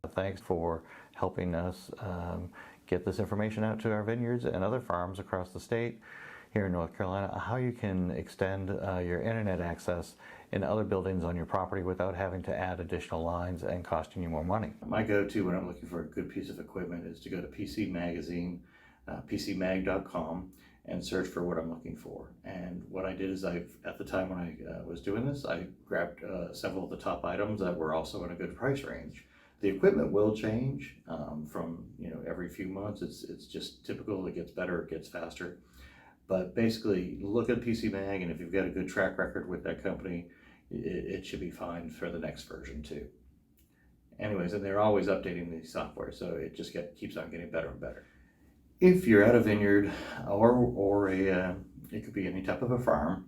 Thanks for helping us get this information out to our vineyards and other farms across the state here in North Carolina, how you can extend your internet access in other buildings on your property without having to add additional lines and costing you more money. My go-to when I'm looking for a good piece of equipment is to go to PC Magazine, PCMag.com, and search for what I'm looking for. And what I did is at the time when I was doing this, I grabbed several of the top items that were also in a good price range. The equipment will change from every few months. It's just typical. It gets better, it gets faster. But basically, look at PC Mag, and if you've got a good track record with that company, it should be fine for the next version too. Anyways, and they're always updating the software, so it just keeps on getting better and better. If you're at a vineyard or it could be any type of a farm,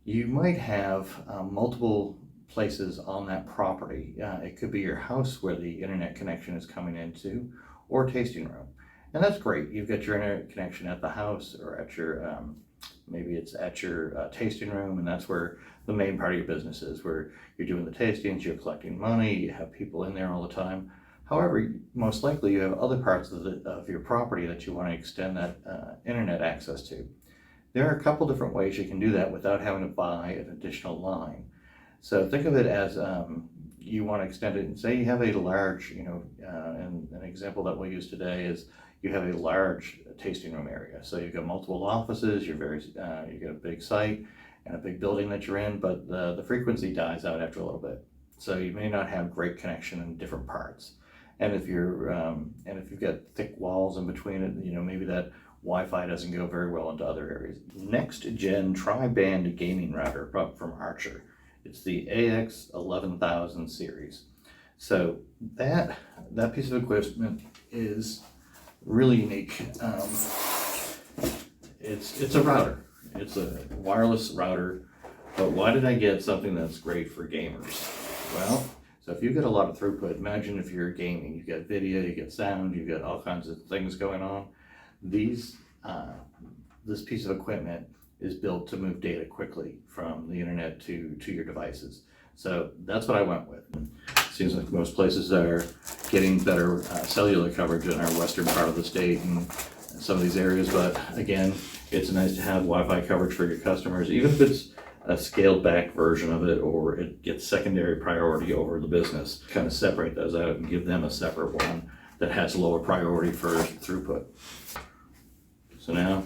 you might have multiple places on that property. It could be your house where the internet connection is coming into, or tasting room. And that's great. You've got your internet connection at the house, or at your, maybe it's at your tasting room, and that's where the main part of your business is, where you're doing the tastings, you're collecting money, you have people in there all the time. However, most likely you have other parts of your property that you want to extend that internet access to. There are a couple different ways you can do that without having to buy an additional line. So think of it as you want to extend it, and say you have a large, and an example that we'll use today is you have a large tasting room area. So you've got multiple offices, you've got a big site and a big building that you're in, but the frequency dies out after a little bit. So you may not have great connection in different parts. And if you've got thick walls in between it, maybe that Wi-Fi doesn't go very well into other areas. Next gen tri-band gaming router from Archer. It's the AX11000 series. So that piece of equipment is really unique. It's a router. It's a wireless router. But why did I get something that's great for gamers? Well, so if you've got a lot of throughput, imagine if you're gaming, you've got video, you get sound, you've got all kinds of things going on. This piece of equipment is built to move data quickly from the internet to your devices. So that's what I went with. It seems like most places are getting better cellular coverage in our western part of the state and some of these areas, but again, it's nice to have Wi-Fi coverage for your customers, even if it's a scaled back version of it, or it gets secondary priority over the business. Kind of separate those out and give them a separate one that has lower priority for throughput. So now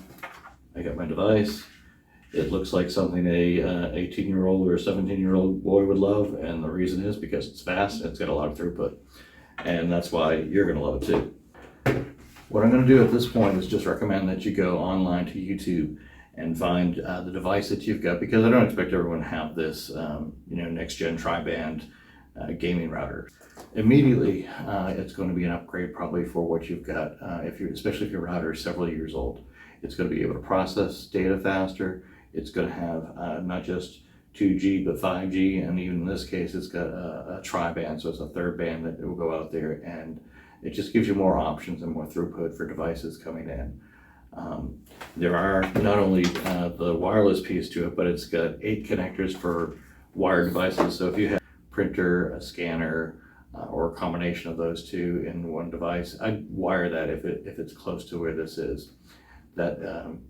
I got my device. It looks like something a 18-year-old or a 17-year-old boy would love, and the reason is because it's fast and it's got a lot of throughput. And that's why you're gonna love it too. What I'm gonna do at this point is just recommend that you go online to YouTube and find the device that you've got, because I don't expect everyone to have this next gen tri-band gaming router. Immediately, it's going to be an upgrade probably for what you've got, especially if your router is several years old. It's going to be able to process data faster. It's going to have not just 2G, but 5G, and even in this case, it's got a tri-band, so it's a third band that will go out there, and it just gives you more options and more throughput for devices coming in. There are not only the wireless piece to it, but it's got 8 connectors for wired devices. So if you have a printer, a scanner, or a combination of those two in one device, I'd wire that if it's close to where this is. That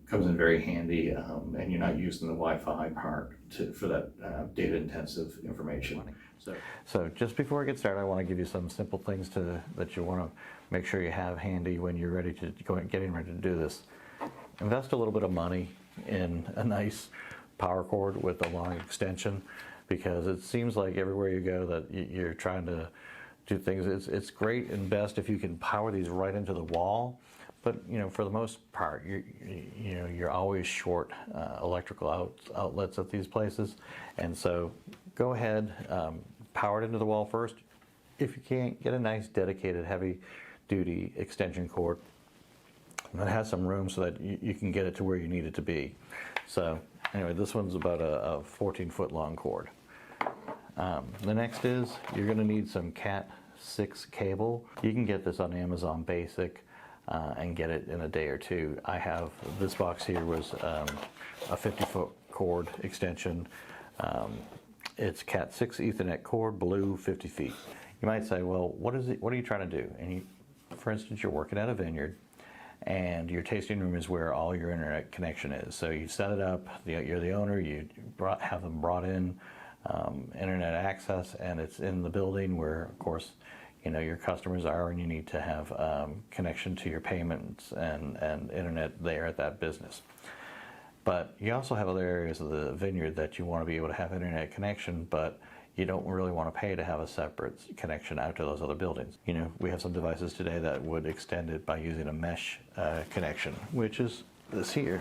comes in very handy, and you're not using the Wi-Fi part for that data intensive information. So just before I get started, I want to give you some simple things that you want to make sure you have handy when you're ready to getting ready to do this. Invest a little bit of money in a nice power cord with a long extension, because it seems like everywhere you go that you're trying to do things. It's great and best if you can power these right into the wall, but for the most part you're always short electrical outlets at these places, and so go ahead, power it into the wall first. If you can't, get a nice dedicated heavy duty extension cord that has some room so that you can get it to where you need it to be. So anyway, this one's about a 14-foot long cord. The next is you're going to need some Cat 6 cable. You can get this on Amazon Basic and get it in a day or two. I have this box here was a 50-foot cord extension. It's Cat 6 Ethernet cord, blue, 50 feet. You might say, well, what are you trying to do? And you, for instance, you're working at a vineyard, and your tasting room is where all your internet connection is. So you set it up, you're the owner, you have them brought in internet access, and it's in the building where, of course, you know, your customers are, and you need to have connection to your payments and internet there at that business. But you also have other areas of the vineyard that you want to be able to have internet connection, but you don't really want to pay to have a separate connection out to those other buildings. You know, we have some devices today that would extend it by using a mesh connection, which is this here.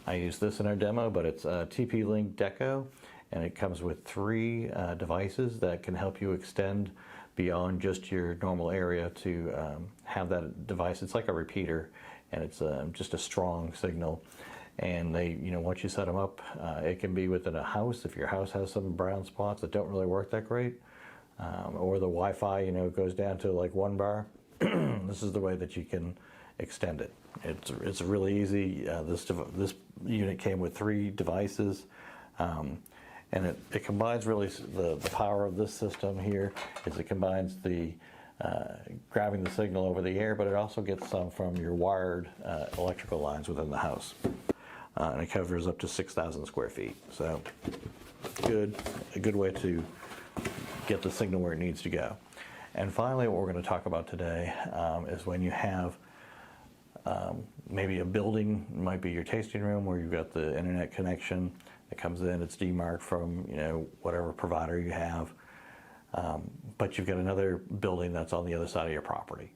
I use this in our demo, but it's a TP-Link Deco, and it comes with 3 devices that can help you extend beyond just your normal area to have that device. It's like a repeater, and it's just a strong signal. And they, you know, once you set them up, it can be within a house. If your house has some brown spots that don't really work that great, or the Wi-Fi, you know, goes down to like 1 bar, this is the way that you can extend it. It's really easy. This unit came with 3 devices, and it combines really the power of this system here. Is it combines the grabbing the signal over the air, but it also gets some from your wired electrical lines within the house. And it covers up to 6,000 square feet. So a good way to get the signal where it needs to go. And finally, what we're going to talk about today is when you have maybe a building, it might be your tasting room, where you've got the internet connection that comes in, it's demarked from, you know, whatever provider you have, but you've got another building that's on the other side of your property.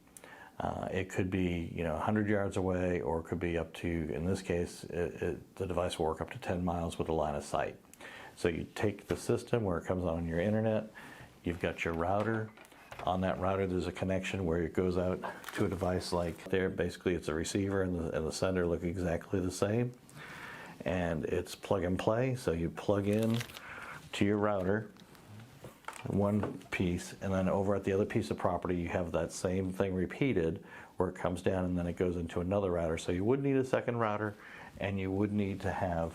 It could be, you know, 100 yards away, or it could be up to, in this case, the device will work up to 10 miles with a line of sight. So you take the system where it comes on your internet, you've got your router. On that router, there's a connection where it goes out to a device like there. Basically, it's a receiver, and the sender look exactly the same. And it's plug and play, so you plug in to your router, one piece, and then over at the other piece of property you have that same thing repeated, where it comes down and then it goes into another router. So you would need a second router, and you would need to have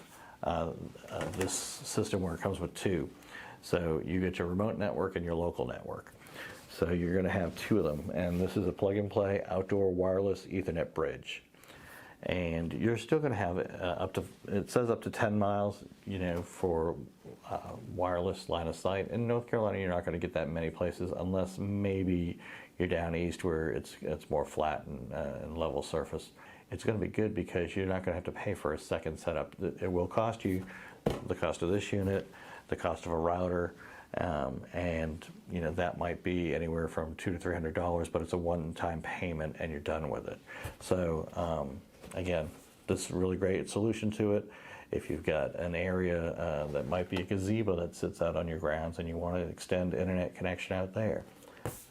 this system where it comes with 2. So you get your remote network and your local network. So you're going to have 2 of them, and this is a plug and play outdoor wireless Ethernet bridge. And you're still going to have up to, it says up to 10 miles, you know, for wireless line of sight. In North Carolina, you're not going to get that many places, unless maybe you're down east where it's more flat and level surface. It's going to be good because you're not going to have to pay for a second setup. It will cost you the cost of this unit, the cost of a router, and you know, that might be anywhere from $200 to $300, but it's a one-time payment and you're done with it. So again, this is a really great solution to it. If you've got an area that might be a gazebo that sits out on your grounds and you want to extend internet connection out there,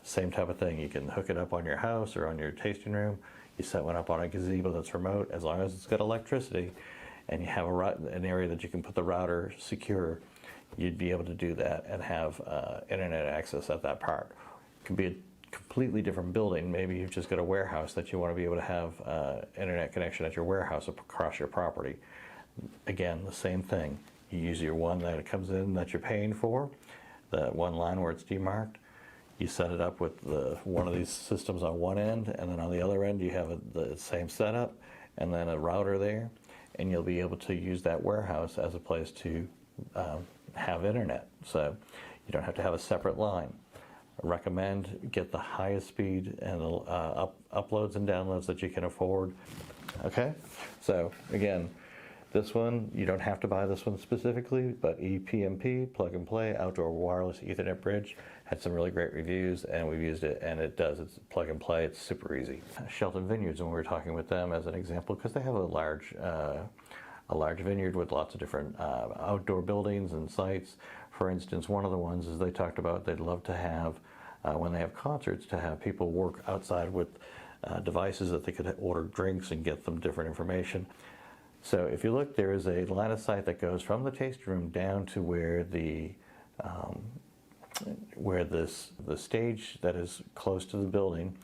same type of thing. You can hook it up on your house or on your tasting room. You set one up on a gazebo that's remote, as long as it's got electricity, and you have an area that you can put the router secure. You'd be able to do that and have internet access at that part. It could be a completely different building. Maybe you've just got a warehouse that you want to be able to have internet connection at your warehouse across your property. Again, the same thing. You use your one that comes in that you're paying for, the one line where it's demarked. You set it up with one of these systems on one end, and then on the other end you have the same setup, and then a router there, and you'll be able to use that warehouse as a place to have internet. So you don't have to have a separate line. I recommend get the highest speed and uploads and downloads that you can afford. Okay, so again, this one, you don't have to buy this one specifically, but Epmp, plug and play, outdoor wireless Ethernet bridge, had some really great reviews, and we've used it, and it's plug and play, it's super easy. Shelton Vineyards, when we were talking with them as an example, because they have a large vineyard with lots of different outdoor buildings and sites. For instance, one of the ones is they talked about they'd love to have, when they have concerts, to have people work outside with devices that they could order drinks and get them different information. So if you look, there is a line of sight that goes from the tasting room down to where the stage that is close to the building.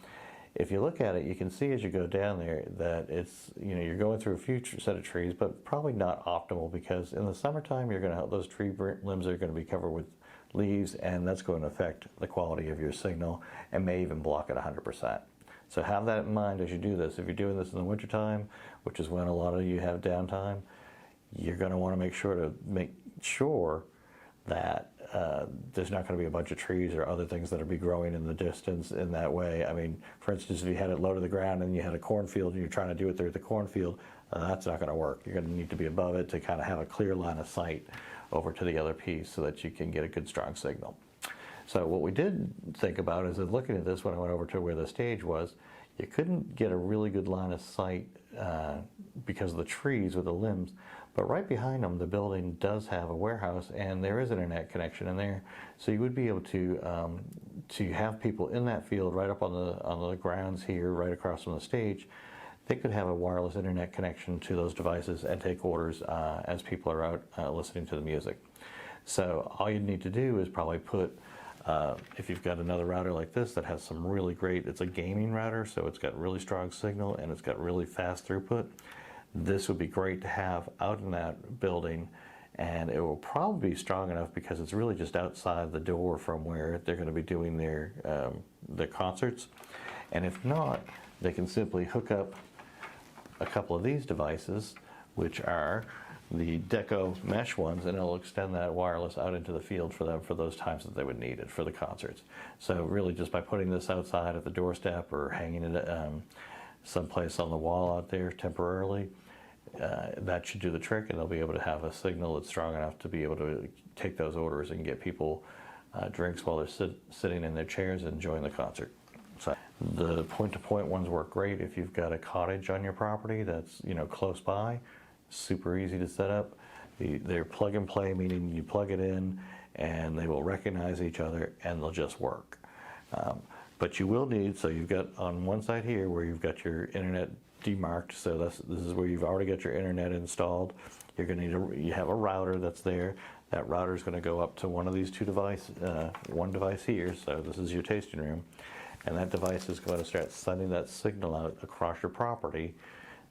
If you look at it, you can see as you go down there that it's, you know, you're going through a few set of trees, but probably not optimal, because in the summertime those tree limbs are going to be covered with leaves, and that's going to affect the quality of your signal and may even block it 100%. So have that in mind as you do this. If you're doing this in the wintertime, which is when a lot of you have downtime, you're going to want to make sure that there's not going to be a bunch of trees or other things that will be growing in the distance in that way. I mean, for instance, if you had it low to the ground and you had a cornfield and you're trying to do it there at the cornfield, that's not going to work. You're going to need to be above it to kind of have a clear line of sight over to the other piece so that you can get a good strong signal. So what we did think about is that looking at this when I went over to where the stage was, you couldn't get a really good line of sight because of the trees with the limbs, but right behind them the building does have a warehouse and there is an internet connection in there, so you would be able to have people in that field right up on the grounds here right across from the stage. They could have a wireless internet connection to those devices and take orders as people are out listening to the music. So all you need to do is probably put, if you've got another router like this that has some really great, it's a gaming router, so it's got really strong signal and it's got really fast throughput. This would be great to have out in that building, and it will probably be strong enough because it's really just outside the door from where they're going to be doing their concerts. And if not, they can simply hook up a couple of these devices, which are the Deco mesh ones, and it'll extend that wireless out into the field for them for those times that they would need it for the concerts. So really just by putting this outside at the doorstep or hanging it someplace on the wall out there temporarily, that should do the trick, and they'll be able to have a signal that's strong enough to be able to take those orders and get people drinks while they're sitting in their chairs and enjoying the concert. So the point-to-point ones work great if you've got a cottage on your property that's close by. Super easy to set up. They're plug and play, meaning you plug it in and they will recognize each other and they'll just work. But you will need, so you've got on one side here where you've got your internet demarked, so this is where you've already got your internet installed. You're going to need you have a router that's there. That router is going to go up to one of these two devices, one device here, so this is your tasting room, and that device is going to start sending that signal out across your property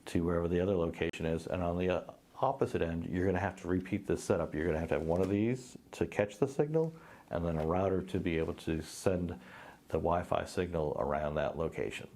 to wherever the other location is. And on the opposite end, you're going to have to repeat this setup. You're going to have one of these to catch the signal, and then a router to be able to send the Wi-Fi signal around that location.